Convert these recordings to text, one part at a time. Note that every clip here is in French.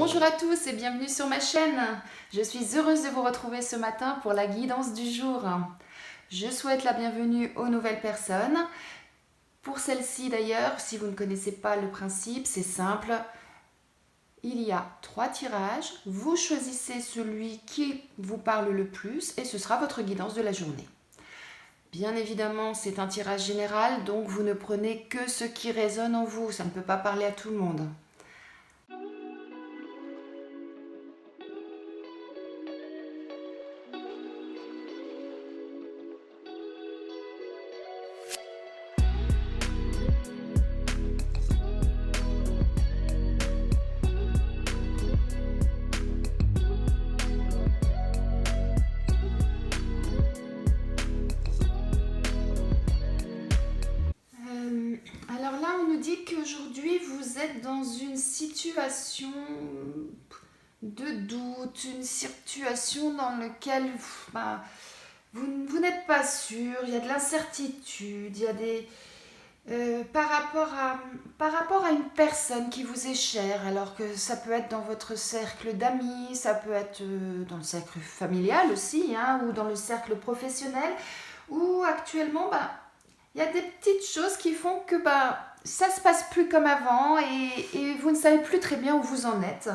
Bonjour à tous et bienvenue sur ma chaîne. Je suis heureuse de vous retrouver ce matin pour la guidance du jour. Je souhaite la bienvenue aux nouvelles personnes. Pour celles-ci d'ailleurs, si vous ne connaissez pas le principe, c'est simple. Il y a 3 tirages. Vous choisissez celui qui vous parle le plus et ce sera votre guidance de la journée. Bien évidemment, c'est un tirage général, donc vous ne prenez que ce qui résonne en vous. Ça ne peut pas parler à tout le monde. Alors là, on nous dit qu'aujourd'hui, vous êtes dans une situation de doute, une situation dans laquelle vous n'êtes pas sûr, il y a de l'incertitude, il y a des... par rapport à une personne qui vous est chère, alors que ça peut être dans votre cercle d'amis, ça peut être dans le cercle familial aussi, hein, ou dans le cercle professionnel, où actuellement, il y a des petites choses qui font que ça se passe plus comme avant et vous ne savez plus très bien où vous en êtes.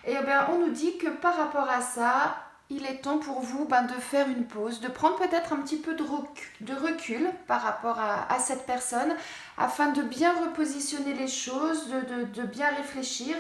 Et on nous dit que par rapport à ça, il est temps pour vous de faire une pause, de prendre peut-être un petit peu de recul par rapport à cette personne, afin de bien repositionner les choses, de bien réfléchir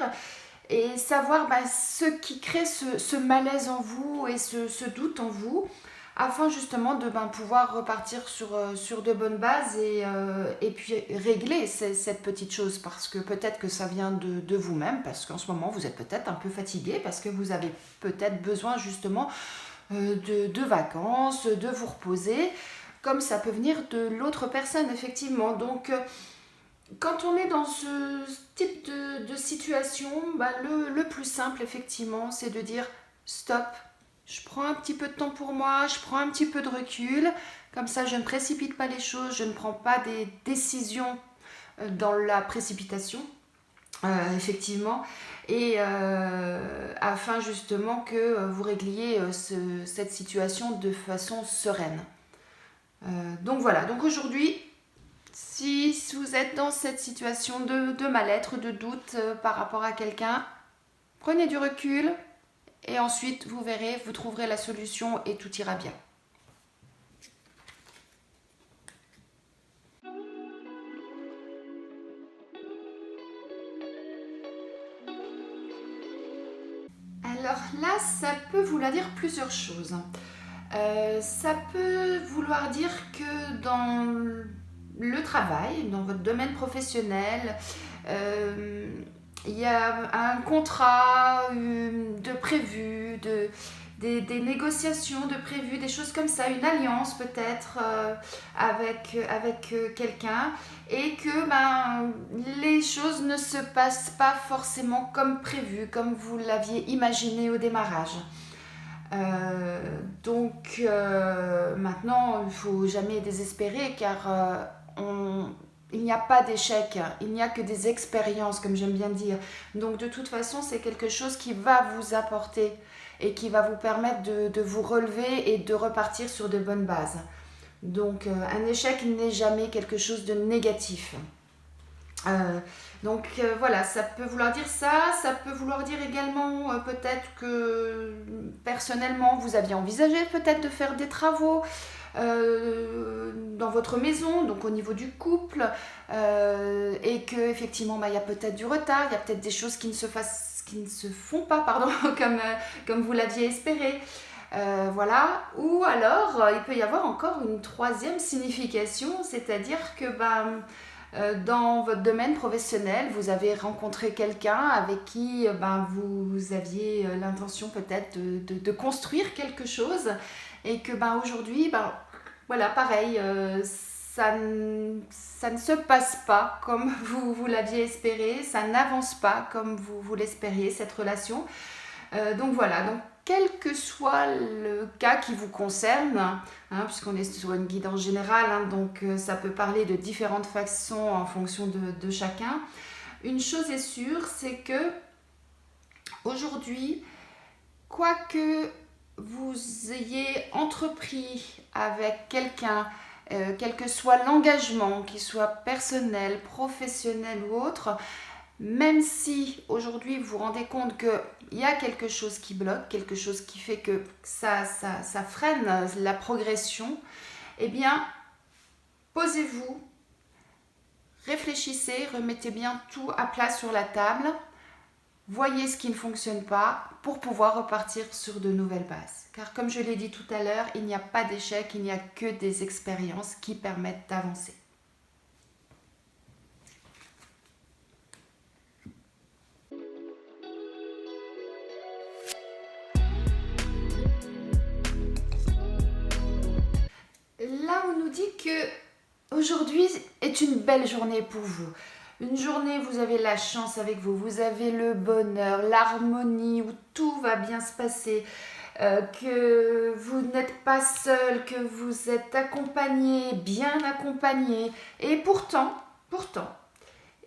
et savoir ce qui crée ce malaise en vous et ce doute en vous, afin justement de pouvoir repartir sur de bonnes bases et puis régler cette petite chose, parce que peut-être que ça vient de vous-même, parce qu'en ce moment vous êtes peut-être un peu fatigué, parce que vous avez peut-être besoin justement de vacances, de vous reposer, comme ça peut venir de l'autre personne effectivement. Donc quand on est dans ce type de situation, le plus simple effectivement c'est de dire stop. Je prends un petit peu de temps pour moi, je prends un petit peu de recul, comme ça je ne précipite pas les choses, je ne prends pas des décisions dans la précipitation, effectivement, et afin justement que vous régliez cette situation de façon sereine. Donc voilà, donc aujourd'hui, si vous êtes dans cette situation de mal-être, de doute par rapport à quelqu'un, prenez du recul, et ensuite, vous verrez, vous trouverez la solution et tout ira bien. Alors là, ça peut vouloir dire plusieurs choses. Ça peut vouloir dire que dans le travail, dans votre domaine professionnel, il y a un contrat de prévu, des négociations de prévues, des choses comme ça, une alliance peut-être avec quelqu'un, et que les choses ne se passent pas forcément comme prévu, comme vous l'aviez imaginé au démarrage. Maintenant, il ne faut jamais désespérer, car il n'y a pas d'échec, il n'y a que des expériences, comme j'aime bien dire. Donc de toute façon, c'est quelque chose qui va vous apporter et qui va vous permettre de vous relever et de repartir sur de bonnes bases. Donc un échec n'est jamais quelque chose de négatif. Voilà, ça peut vouloir dire ça, ça peut vouloir dire également peut-être que personnellement vous aviez envisagé peut-être de faire des travaux dans votre maison, donc au niveau du couple, et que effectivement il y a peut-être du retard, il y a peut-être des choses qui ne se font pas, pardon, comme vous l'aviez espéré. Voilà. Ou alors il peut y avoir encore une troisième signification, c'est-à-dire que dans votre domaine professionnel, vous avez rencontré quelqu'un avec qui vous aviez l'intention peut-être de construire quelque chose, et que aujourd'hui, voilà, pareil, ça ne se passe pas comme vous l'aviez espéré, ça n'avance pas comme vous l'espériez, cette relation. Donc voilà, donc quel que soit le cas qui vous concerne, puisqu'on est sur une guidance générale, donc ça peut parler de différentes façons en fonction de chacun. Une chose est sûre, c'est que Aujourd'hui, quoi que vous ayez entrepris avec quelqu'un, quel que soit l'engagement, qu'il soit personnel, professionnel ou autre, même si aujourd'hui vous vous rendez compte qu'il y a quelque chose qui bloque, quelque chose qui fait que ça freine la progression, eh bien, posez-vous, réfléchissez, remettez bien tout à plat sur la table, voyez ce qui ne fonctionne pas pour pouvoir repartir sur de nouvelles bases. Car comme je l'ai dit tout à l'heure, il n'y a pas d'échec, il n'y a que des expériences qui permettent d'avancer. Là, on nous dit que aujourd'hui est une belle journée pour vous. Une journée, vous avez la chance avec vous, vous avez le bonheur, l'harmonie, où tout va bien se passer, que vous n'êtes pas seul, que vous êtes accompagné, bien accompagné. Et pourtant,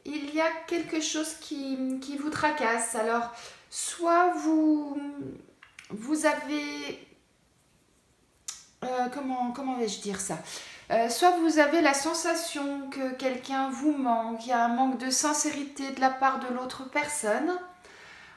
il y a quelque chose qui vous tracasse. Alors, soit vous avez comment vais-je dire ça? Soit vous avez la sensation que quelqu'un vous manque, il y a un manque de sincérité de la part de l'autre personne,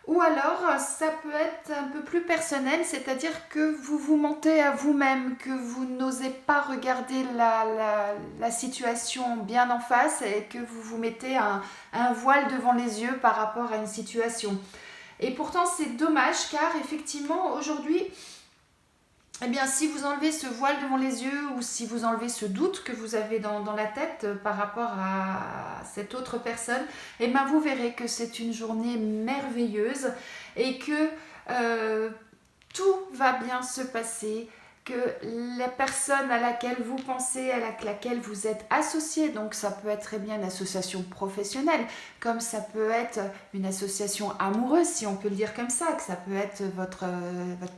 ou alors ça peut être un peu plus personnel, c'est-à-dire que vous vous mentez à vous-même, que vous n'osez pas regarder la situation bien en face et que vous vous mettez un voile devant les yeux par rapport à une situation. Et pourtant c'est dommage car effectivement aujourd'hui, eh bien, si vous enlevez ce voile devant les yeux ou si vous enlevez ce doute que vous avez dans la tête par rapport à cette autre personne, eh bien, vous verrez que c'est une journée merveilleuse et que tout va bien se passer, que la personne à laquelle vous pensez, à laquelle vous êtes associé, donc ça peut être très bien une association professionnelle, comme ça peut être une association amoureuse, si on peut le dire comme ça, que ça peut être votre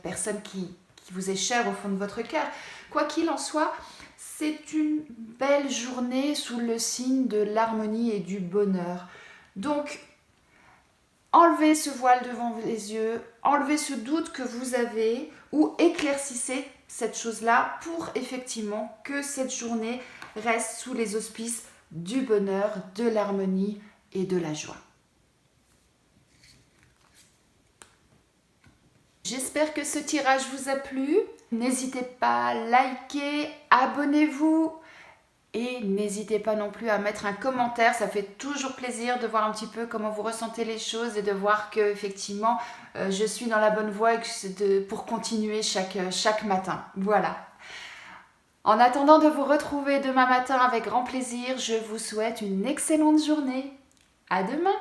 personne qui vous est cher au fond de votre cœur. Quoi qu'il en soit, c'est une belle journée sous le signe de l'harmonie et du bonheur. Donc, enlevez ce voile devant les yeux, enlevez ce doute que vous avez ou éclaircissez cette chose-là pour effectivement que cette journée reste sous les auspices du bonheur, de l'harmonie et de la joie. J'espère que ce tirage vous a plu. N'hésitez pas à liker, abonnez-vous et n'hésitez pas non plus à mettre un commentaire. Ça fait toujours plaisir de voir un petit peu comment vous ressentez les choses et de voir que effectivement je suis dans la bonne voie pour continuer chaque matin. Voilà. En attendant de vous retrouver demain matin avec grand plaisir, je vous souhaite une excellente journée. À demain!